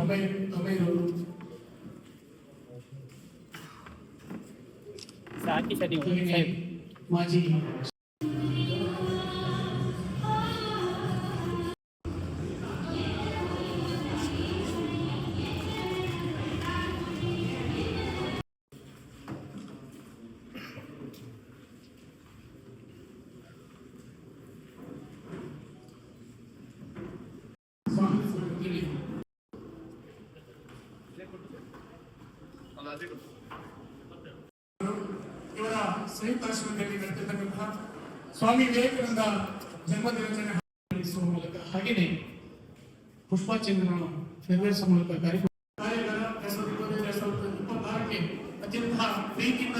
ಅಭಯರವರು ಮಾಜಿ ಇವರ ಸಂಯುಕ್ತ ಆಶ್ರಮದಲ್ಲಿ ನಡೆದಿರ್ತಕ್ಕಂತಹ ಸ್ವಾಮಿ ವಿವೇಕಾನಂದ ಜನ್ಮದಿನಾಚರಣೆ ನಡೆಸುವ ಮೂಲಕ ಹಾಗೆಯೇ ಪುಷ್ಪಾಚರಣೆಗಳನ್ನು ನೆರವೇರಿಸುವ ಮೂಲಕ ಕಾರ್ಯಕ್ರಮ 2025-2026ಕ್ಕೆ ಅತ್ಯಂತ ಪ್ರೀತಿಯಿಂದ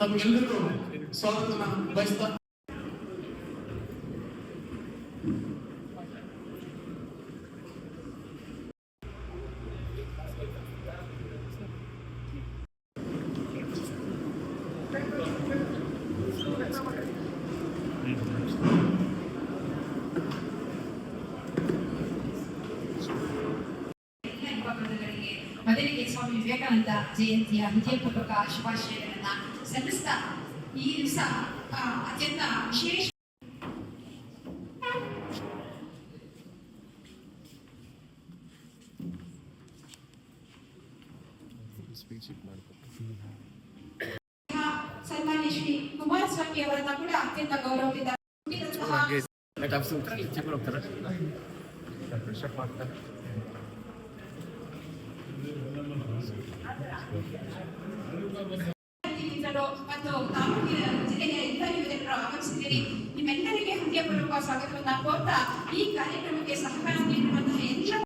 ತಮಗೆಲ್ಲರಿಗೂ ಸ್ವಾಗತವನ್ನು ಬಯಸ್ತಾ ಮೊದಲಿಗೆ ಸ್ವಾಮಿ ವಿವೇಕಾನಂದ ಜಯಂತಿಯ ಹೃದಯಪೂರ್ವಕ ಶುಭಾಶಯಗಳನ್ನ ಸಲ್ಲಿಸ್ತಾ ಈ ದಿವಸ ಅತ್ಯಂತ ವಿಶೇಷ ಸನ್ಮಾನ್ಯ ಶ್ರೀ ಕುಮಾರಸ್ವಾಮಿ ಅವರನ್ನ ಕೂಡ ಅತ್ಯಂತ ಗೌರವದಿಂದ ಮತ್ತು ದಾವಣಗೆರೆ ಜಿಲ್ಲೆಯ ಎಲ್ಲರಿಗೂ ಜನರು ಆಗಮಿಸಿದ್ದೀರಿ. ನಿಮ್ಮೆಲ್ಲರಿಗೆ ಹೃದಯಪೂರ್ವಕ ಸ್ವಾಗತವನ್ನ ಕೋರ್ತಾ ಈ ಕಾರ್ಯಕ್ರಮಕ್ಕೆ ಸಹಕಾರ ನೀಡಿರುವಂತಹ ಎಲ್ಲ